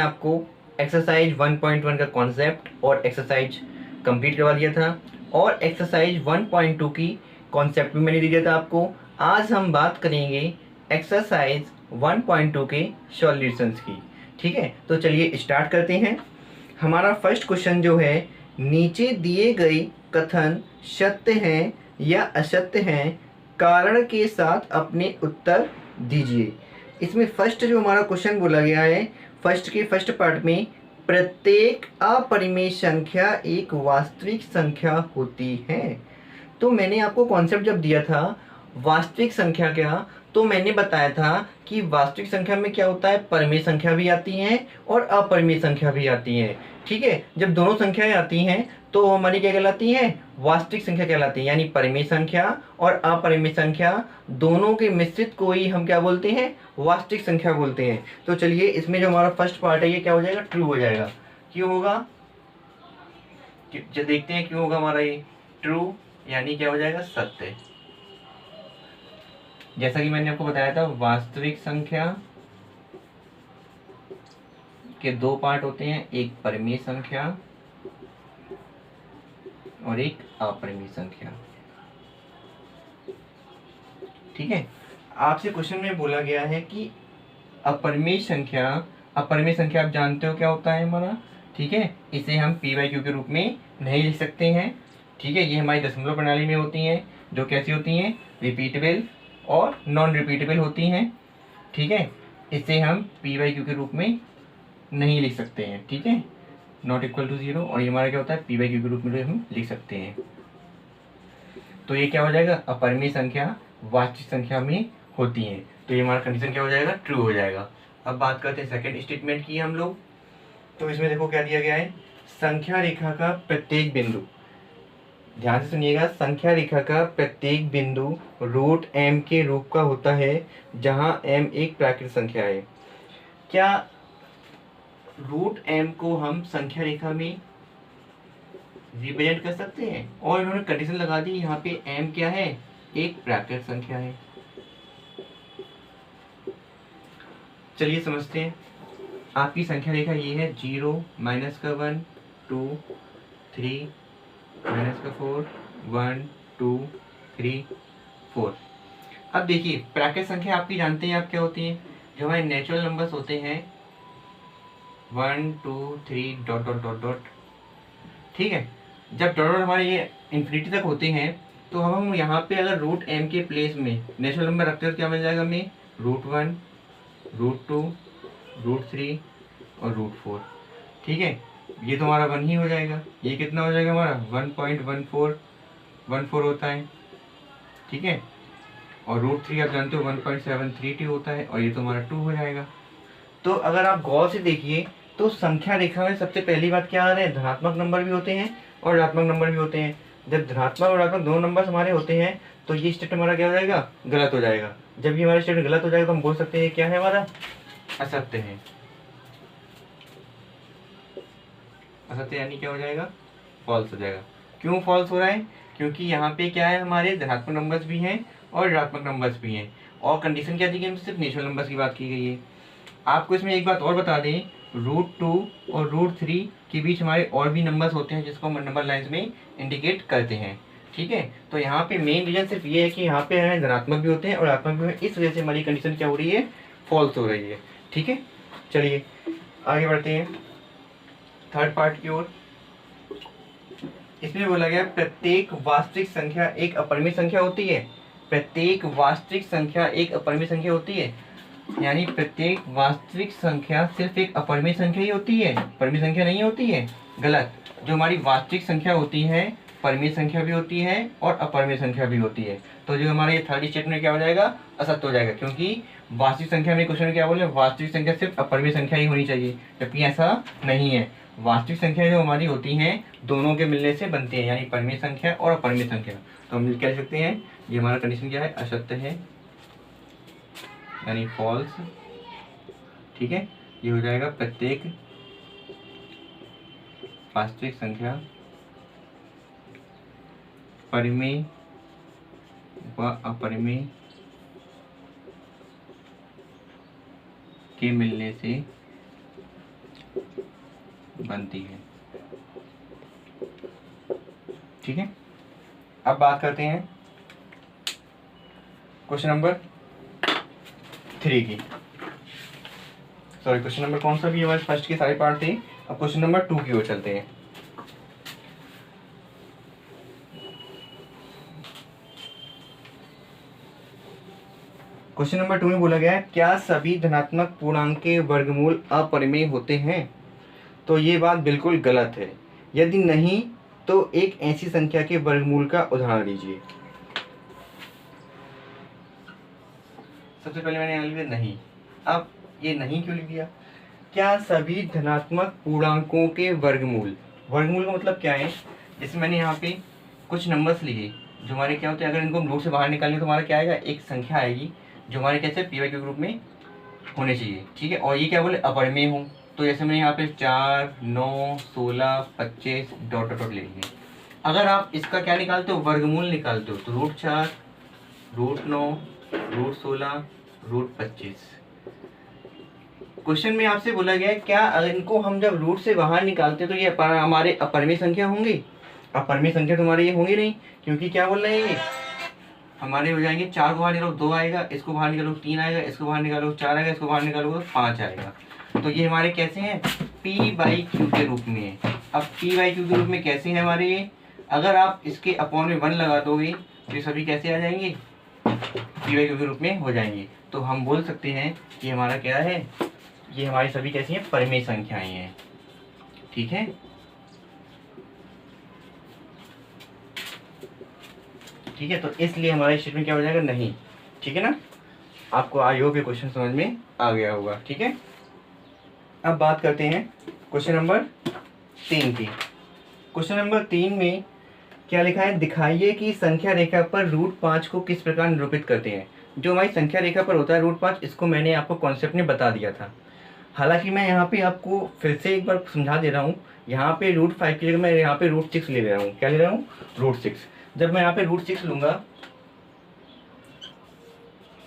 आपको एक्सरसाइज 1.1 का कॉन्सेप्ट और एक्सरसाइज कंप्लीट करवा दिया था, और एक्सरसाइज 1.2 की कॉन्सेप्ट भी मैंने दे दिया था आपको। आज हम बात करेंगे एक्सरसाइज 1.2 के सॉल्यूशंस की। ठीक है, तो चलिए स्टार्ट करते हैं। हमारा फर्स्ट क्वेश्चन जो है, नीचे दिए गए कथन सत्य हैं या असत्य हैं, कारण के साथ अपने उत्तर दीजिए। इसमें फर्स्ट जो हमारा क्वेश्चन बोला गया है, फर्स्ट के फर्स्ट पार्ट में, प्रत्येक अपरिमेय संख्या एक वास्तविक संख्या होती है। तो मैंने आपको कॉन्सेप्ट जब दिया था वास्तविक संख्या क्या, तो मैंने बताया था कि वास्तविक संख्या में क्या होता है, परिमेय संख्या भी आती हैं और अपरिमेय संख्या भी आती है। ठीक है, जब दोनों संख्याएं आती हैं तो हमारी क्या कहलाती हैं, वास्तविक संख्या कहलाती है। यानी परिमेय संख्या और अपरिमेय संख्या दोनों के मिश्रित को ही हम क्या बोलते हैं, वास्तविक संख्या बोलते हैं। तो चलिए इसमें जो हमारा फर्स्ट पार्ट है ये क्या हो जाएगा, ट्रू हो जाएगा। क्यों होगा, जो देखते हैं क्यों होगा हमारा ये ट्रू, यानी क्या हो जाएगा, सत्य। जैसा कि मैंने आपको बताया था, वास्तविक संख्या के दो पार्ट होते हैं, एक परिमेय संख्या और एक अपरिमेय संख्या। ठीक है, आपसे क्वेश्चन में बोला गया है कि अपरिमेय संख्या, अपरिमेय संख्या आप जानते हो क्या होता है हमारा। ठीक है, इसे हम p/q के रूप में नहीं लिख सकते हैं। ठीक है, ये हमारी दशमलव प्रणाली में होती हैं, जो कैसी होती हैं, रिपीटेबल और नॉन रिपीटेबल होती हैं। ठीक है, इसे हम p/q के रूप में नहीं लिख सकते हैं। ठीक है, नॉट इक्वल टू 0, और ये हमारा क्या होता है, p/q के रूप में हम लिख सकते हैं। तो ये क्या हो जाएगा, अपरिमेय संख्या वास्तविक संख्या में होती है। तो ये हमारा कंडीशन क्या हो जाएगा, ट्रू हो जाएगा। अब बात करते हैं सेकंड स्टेटमेंट की हम लोग। तो इसमें देखो क्या दिया गया है, संख्या रेखा का प्रत्येक बिंदु, ध्यान से सुनिएगा, संख्या रेखा का प्रत्येक बिंदु रूट m के रूप का होता है, जहां m एक प्राकृत संख्या है। क्या रूट m को हम संख्या रेखा में रिप्रेजेंट कर सकते हैं? और इन्होंने कंडीशन लगा दी, यहाँ पे m क्या है, एक प्राकृत संख्या है। चलिए समझते हैं। आपकी संख्या रेखा ये है, 0 माइनस का 1 2 3 माइनस का 4 1 2 3 4। अब देखिए प्राकृत संख्या आपकी जानते हैं आप क्या होती है, जो हमारे नेचुरल नंबर्स होते हैं 1 2 3 डॉट डॉट डॉट डॉट। ठीक है, जब डॉट हमारे ये इन्फिनिटी तक होते हैं, तो हम यहाँ पे अगर रूट m के प्लेस में नेचुरल नंबर रखते हैं तो क्या मिल जाएगा हमें, √1 √2 √3 और √4। ठीक है, ये तो हमारा 1 ही हो जाएगा। ये कितना हो जाएगा हमारा, 1.14 होता है। ठीक है, और √3 आप जानते हो 1.732 होता है, और ये तो हमारा 2 हो जाएगा। तो अगर आप गौर से देखिए तो संख्या रेखा में सबसे पहली बात क्या आ रहा है, धनात्मक नंबर भी होते हैं और ऋणात्मक नंबर भी होते हैं। जब धनात्मक और ऋणात्मक दोनों नंबर हमारे होते हैं तो ये स्टेटमेंट हमारा क्या हो जाएगा, गलत हो जाएगा। जब ये हमारा स्टेटमेंट गलत हो जाएगा तो हम बोल सकते हैं क्या है, हमारा असत्य है। असत्य यानी क्या हो जाएगा, फॉल्स हो जाएगा। क्यों फॉल्स हो रहा है, क्योंकि यहाँ पे क्या है, हमारे धनात्मक नंबर्स भी हैं और ऋणात्मक नंबर्स भी हैं, और कंडीशन क्या दी गई, सिर्फ नेचुरल नंबर्स की बात की गई है। आपको इसमें एक बात और बता दें, √2 और √3 के बीच हमारे और भी नंबर्स होते हैं, जिसको हम नंबर लाइंस में इंडिकेट करते हैं। ठीक है, तो यहाँ पे मेन रीजन सिर्फ ये है कि यहाँ पे धनात्मक भी होते हैं और ऋणात्मक भी होते हैं, इस वजह से हमारी कंडीशन क्या हो रही है, फॉल्स हो रही है। ठीक है, चलिए आगे बढ़ते हैं थर्ड पार्ट की ओर। इसमें बोला गया प्रत्येक वास्तविक संख्या एक अपरिमेय संख्या होती है। प्रत्येक वास्तविक संख्या एक अपरिमेय संख्या होती है, यानी प्रत्येक वास्तविक संख्या सिर्फ एक अपरिमेय संख्या ही होती है, परिमेय संख्या नहीं होती है। गलत, जो हमारी वास्तविक संख्या होती है परिमेय संख्या भी होती है और अपरिमेय संख्या भी होती है। तो जो हमारा ये थर्ड स्टेटमेंट क्या हो जाएगा, असत्य हो जाएगा, क्योंकि वास्तविक संख्या में क्वेश्चन में क्या बोले, वास्तविक संख्या सिर्फ अपरिमेय संख्या ही होनी चाहिए, जबकि ऐसा नहीं है। वास्तविक संख्या जो हमारी होती हैं दोनों के मिलने से बनती है, यानी परिमेय संख्या और अपरिमेय संख्या। तो हम कह सकते हैं ये हमारा कंडीशन क्या है, असत्य है, यानी फॉल्स। ठीक है, ये हो जाएगा प्रत्येक वास्तविक संख्या परिमेय व अपरिमेय के मिलने से बनती है। ठीक है, अब बात करते हैं क्वेश्चन नंबर 3 की। सॉरी, क्वेश्चन नंबर कौन सा भी हमारे फर्स्ट के सारे पार्ट थे। अब क्वेश्चन नंबर 2 की ओर चलते हैं। क्वेश्चन नंबर 2 में बोला गया है, क्या सभी धनात्मक पूर्णांक के वर्गमूल अपरिमेय होते हैं? तो ये बात बिल्कुल गलत है। यदि नहीं तो एक ऐसी संख्या के वर्गमूल का उदाहरण दीजिए। सबसे पहले मैंने यहाँ लिख दिया नहीं। अब ये नहीं क्यों लिख दिया? क्या सभी धनात्मक पूर्णांकों के वर्गमूल, वर्गमूल का मतलब क्या है? जैसे मैंने यहाँ पे कुछ नंबर्स लिए जो हमारे क्या होते हैं, अगर इनको हम रूट से बाहर निकालेंगे तो हमारा क्या आएगा, एक संख्या आएगी जो हमारे कैसे पी वाई के ग्रुप में होने चाहिए। ठीक है, और ये क्या बोले, अपरिमेय हो। तो जैसे मैंने यहाँ पे 4, 9, 16, 25 डॉट डॉट डॉट ले लिए। अगर आप इसका क्या निकालते हो, वर्गमूल निकालते हो, तो √4, √9, √16, √25। क्वेश्चन में आपसे बोला गया है क्या अगर इनको हम जब रूट से बाहर निकालते हैं तो ये हमारे अपरिमेय संख्या होंगी? अपरिमेय संख्या तुम्हारे ये होंगी नहीं, क्योंकि क्या बोल रहे हैं ये हमारे हो जाएंगे। 4 को बाहर निकालो 2 आएगा, इसको बाहर निकालो 3 आएगा, इसको बाहर निकालो 4 आएगा, इसको बाहर निकालो 5 आएगा। तो ये हमारे कैसे हैं, p/q के रूप में है। अब p/q के रूप में कैसे हैं हमारे ये, अगर आप इसके अपॉन में 1 लगा दोगे तो ये सभी कैसे आ जाएंगे, p/q के रूप में हो जाएंगे। तो हम बोल सकते हैं कि हमारा क्या है, ये हमारी सभी कैसी हैं, परिमेय संख्याएं हैं। ठीक है, ठीक है, तो इसलिए हमारा स्टेटमेंट क्या हो जाएगा, नहीं। ठीक है ना, आपको आई होप ये क्वेश्चन समझ में आ गया होगा। ठीक है, अब बात करते हैं क्वेश्चन नंबर 3 की। क्वेश्चन नंबर 3 में क्या लिखा है, दिखाइए कि संख्या रेखा पर √5 को किस प्रकार निरूपित करते हैं। जो हमारी संख्या रेखा पर होता है √5, इसको मैंने आपको कॉन्सेप्ट में बता दिया था। हालांकि मैं यहाँ पे आपको फिर से एक बार समझा दे रहा हूँ। यहाँ पे √5 की जगह मैं यहाँ पे √6 ले रहा हूँ। क्या ले रहा हूँ, √6। जब मैं यहाँ पे √6 लूंगा,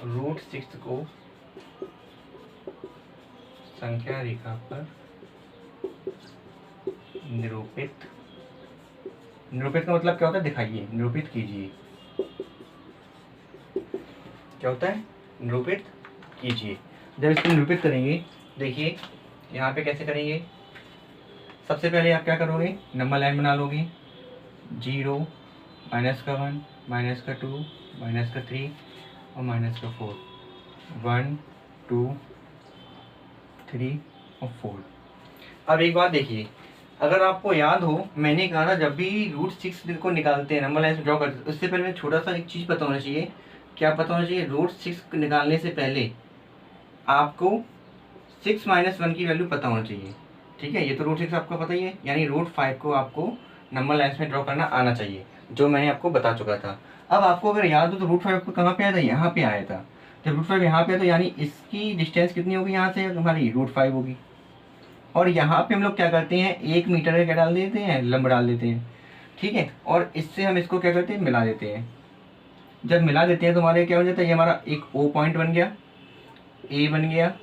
√6 को संख्या रेखा पर निरूपित, निरूपित का मतलब क्या होता है, दिखाइए, निरूपित कीजिए। क्या होता है, निरूपित कीजिए। जब इसको निरूपित करेंगे, देखिए यहाँ पे कैसे करेंगे। सबसे पहले आप क्या करोगे, नंबर लाइन बना लोगे, 0, -1, -2, -3 और -4, 1, 2, 3 और 4। अब एक बात देखिए, अगर आपको याद हो, मैंने कहा था जब भी √6 को निकालते हैं, नंबर लाइन ड्रॉ करते हैं, उससे पहले मैं छोटा सा एक चीज़ पता होना चाहिए। क्या पता होना चाहिए, √6 निकालने से पहले आपको 6 - 1 की वैल्यू पता होना चाहिए। ठीक है, ये तो √6 आपको पता ही है, यानी √5 को आपको नंबर लाइन्स में ड्रॉ करना आना चाहिए, जो मैंने आपको बता चुका था। अब आपको अगर याद हो तो √5 को कहाँ पे आया था, यहाँ पे आया था। जब √5 यहाँ पे है तो यानी इसकी डिस्टेंस कितनी होगी, यहाँ से हमारी √5 होगी। और यहाँ पे हम लोग क्या करते हैं, 1 मीटर का क्या डाल देते हैं, लंब डाल देते हैं। ठीक है, और इससे हम इसको क्या करते हैं, मिला देते हैं। जब मिला देते हैं तो हमारे क्या हो जाता है, ये हमारा एक O पॉइंट बन गया, A बन गया,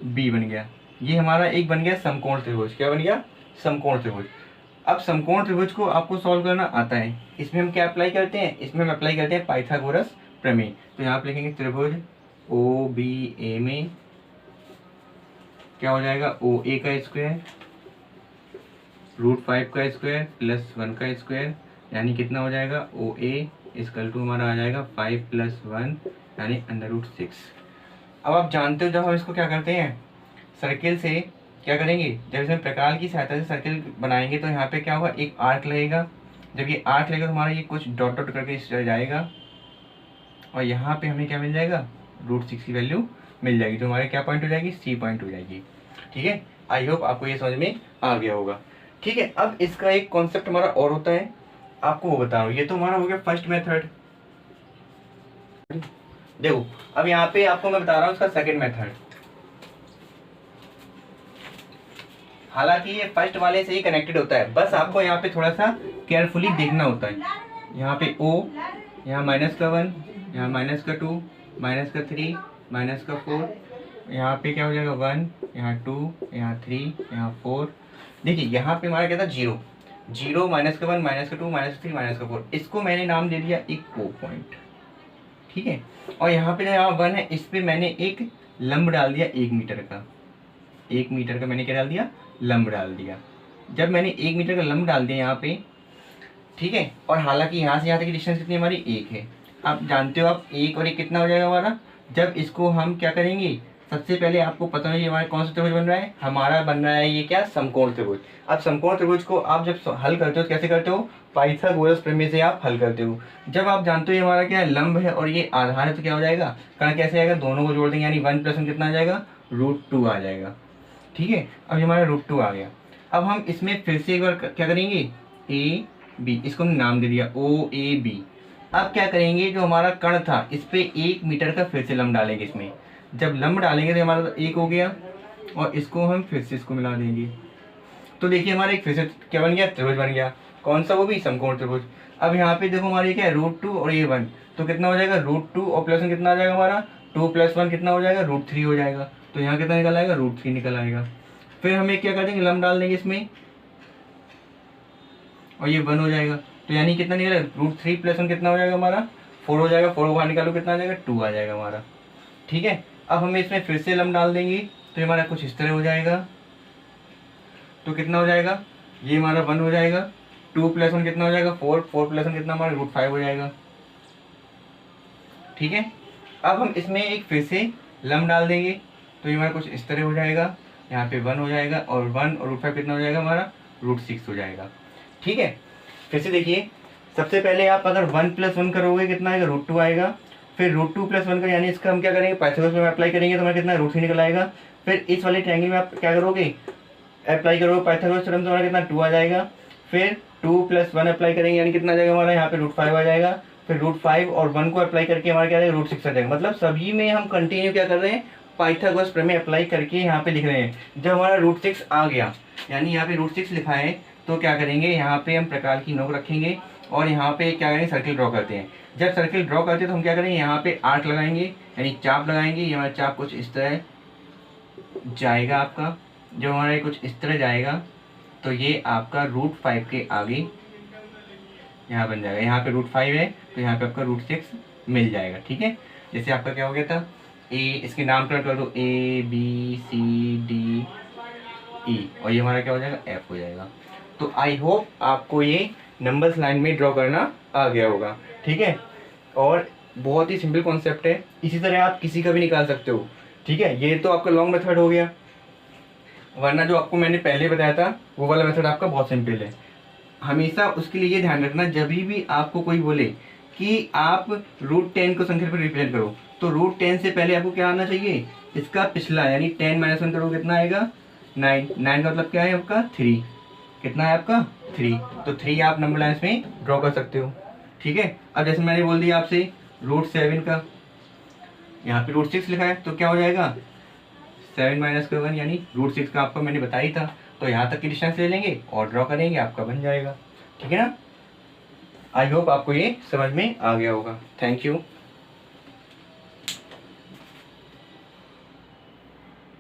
B बन गया। ये हमारा एक बन गया समकोण त्रिभुज। क्या बन गया, समकोण त्रिभुज। अब समकोण त्रिभुज को आपको सॉल्व करना आता है। इसमें हम क्या अप्लाई करते हैं, इसमें हम अप्लाई करते हैं पाइथागोरस प्रमेय। तो यहाँ पे लिखेंगे त्रिभुज OBA में क्या हो जाएगा, OA का स्क्वायर √5 का स्क्वायर +1 का स्क्वायर, यानी कितना हो जाएगा, OA इक्वल टू हमारा आ जाएगा 5 + 1 यानी √6। अब आप जानते हो जब हम इसको क्या करते हैं, सर्किल से क्या करेंगे, जब इसमें प्रकार की सहायता से सर्किल बनाएंगे तो यहाँ पे क्या होगा, एक आर्क लगेगा। जब ये आर्क लगेगा तो हमारा ये कुछ डॉट डॉट करके चल जाएगा, और यहाँ पे हमें क्या मिल जाएगा, √6 की वैल्यू मिल जाएगी, जो हमारे क्या पॉइंट हो जाएगी, C पॉइंट हो जाएगी। ठीक है, आई होप आपको ये समझ में आ गया होगा। ठीक है, अब इसका एक कॉन्सेप्ट हमारा और होता है, आपको वो बता रहा हूँ। ये तो हमारा हो गया फर्स्ट मेथड। देखो अब यहाँ पे आपको मैं बता रहा हूँ इसका सेकंड मेथड। हालांकि ये फर्स्ट वाले से ही कनेक्टेड होता है, बस आपको यहाँ पे थोड़ा सा केयरफुली देखना होता है। यहाँ पे O, यहाँ -1, यहाँ -2, -3, -4, यहाँ पे क्या हो जाएगा 1, यहाँ 2, यहाँ 3, यहाँ 4। देखिए यहाँ पे हमारा क्या था 0, 0 माइनस का 1 माइनस का 2 माइनस का 3 माइनस का 4, इसको मैंने नाम दे दिया एक O पॉइंट, ठीक है। और यहाँ पे जो यहाँ 1 है, इस पर मैंने एक लंब डाल दिया 1 मीटर का, 1 मीटर का मैंने क्या डाल दिया, लंब डाल दिया। जब मैंने 1 मीटर का लंब डाल दिया यहाँ पे, ठीक है, और हालांकि यहाँ से यहाँ तक की डिस्टेंस कितनी हमारी 1 है। आप जानते हो आप 1 और 1 कितना हो जाएगा हमारा। जब इसको हम क्या करेंगे, सबसे पहले आपको पता है हमारा कौन सा त्रिभुज बन रहा है, हमारा बन रहा है ये क्या, समकोण त्रिभुज। अब समकोण त्रिभुज को आप जब हल करते हो तो कैसे करते हो, पाइथागोरस प्रमेय से आप हल करते हो। जब आप जानते हो ये हमारा क्या है, लंब है और ये आधार है, तो क्या हो जाएगा, कारण कैसे आएगा, दोनों को जोड़ देंगे यानी 1 + 1 कितना आ जाएगा, √2 आ जाएगा, ठीक है। अब हमारा √2 आ गया। अब हम इसमें फिर से एक बार क्या करेंगे, AB, इसको हमने नाम दे दिया OAB। अब क्या करेंगे, जो हमारा कण था इस पे 1 मीटर का फिर से लंब डालेंगे इसमें। जब लंब डालेंगे तो हमारा 1 हो गया, और इसको हम फिर से इसको मिला देंगे। तो देखिए हमारा एक फिर से क्या बन गया, त्रिभुज बन गया। कौन सा, वो भी समकोण त्रिभुज। अब यहाँ पे देखो हमारी क्या है, √2 और ये 1, तो कितना हो जाएगा, √2 और +1 कितना आ जाएगा हमारा, 2 + 1 कितना हो जाएगा, √3 हो जाएगा। तो यहाँ कितना निकल आएगा, √3 निकल आएगा। फिर हम क्या कर देंगे, लंब डाल देंगे इसमें, और ये 1 हो जाएगा। तो यानी कितना निकलेगा, √3 + 1 कितना हो जाएगा हमारा, 4 हो जाएगा। 4 को बाहर निकालो कितना आ जाएगा, 2 आ जाएगा हमारा, ठीक है। अब हम इसमें फिर से लंब डाल देंगे तो हमारा कुछ इस तरह हो जाएगा। तो कितना हो जाएगा, ये हमारा 1 हो जाएगा, 2 + 1 कितना हो जाएगा, 4, 4 + 1 कितना हमारा √5 हो जाएगा, ठीक है। अब हम इसमें एक फिर से लंब डाल देंगे तो ये हमारा कुछ इस तरह हो जाएगा। यहाँ पे 1 हो जाएगा, और 1 और √5 कितना हो जाएगा हमारा, √6 हो जाएगा, ठीक है। फिर से देखिए, सबसे पहले आप अगर 1 + 1 करोगे कितना आएगा, √2 आएगा। फिर √2 + 1 का यानी इसका हम क्या करेंगे, पाइथागोरस में अप्लाई करेंगे तो हमारा कितना, √3 निकल आएगा। फिर इस वाले ट्रायंगल में आप क्या करोगे, अप्लाई करोगे पाइथागोरस थ्योरम, तो हमारा कितना 2 आ जाएगा। फिर 2 + 1 अप्लाई करेंगे यानी कितना आ जाएगा हमारा, यहाँ पे √5 आ जाएगा। फिर √5 और 1 को अप्लाई करके हमारा क्या आ जाएगा, √6 आ जाएगा। मतलब सभी में हम कंटिन्यू क्या कर रहे हैं, पाइथागोरस प्रमेय अप्लाई करके यहाँ पे लिख रहे हैं। जब हमारा √6 आ गया यानी यहाँ पे √6 लिखा है, तो क्या करेंगे, यहाँ पे हम प्रकार की नोक रखेंगे और यहाँ पे क्या करेंगे, सर्किल ड्रॉ करते हैं। जब सर्किल ड्रॉ करते हैं तो हम क्या करेंगे, यहाँ पे आर्क लगाएंगे यानी चाप लगाएंगे। ये हमारा चाप कुछ इस तरह जाएगा आपका, जब हमारा ये कुछ इस तरह जाएगा तो ये आपका √5 के आगे यहाँ बन जाएगा। यहाँ पे √5 है तो यहाँ पे आपका √6 मिल जाएगा, ठीक है। जैसे आपका क्या हो गया था, इसके नामकरण कर दो ABCDE, और ये हमारा क्या हो जाएगा, F हो जाएगा। तो आई होप आपको ये नंबर्स लाइन में ड्रॉ करना आ गया होगा, ठीक है। और बहुत ही सिंपल कॉन्सेप्ट है, इसी तरह आप किसी का भी निकाल सकते हो, ठीक है। ये तो आपका लॉन्ग मेथड हो गया, वरना जो आपको मैंने पहले बताया था वो वाला मेथड आपका बहुत सिंपल है। हमेशा उसके लिए ये ध्यान रखना, जब भी आपको कोई बोले कि आप √10 को संख्या पर रिप्रेजेंट करो, तो √10 से पहले आपको क्या आना चाहिए, इसका पिछला यानी 10 - 1 करो कितना आएगा, 9। 9 का मतलब क्या है आपका, 3। कितना है आपका, 3। तो 3 आप नंबर लाइन्स में ड्रॉ कर सकते हो, ठीक है। अब जैसे मैंने बोल दिया आपसे √7 का, यहाँ पे √6 लिखा है तो क्या हो जाएगा, 7 - 1 यानी √6 का आपको मैंने बताया ही था। तो यहाँ तक की डिस्टेंस ले लेंगे और ड्रॉ करेंगे, आपका बन जाएगा, ठीक है ना। आई होप आपको ये समझ में आ गया होगा। Thank you.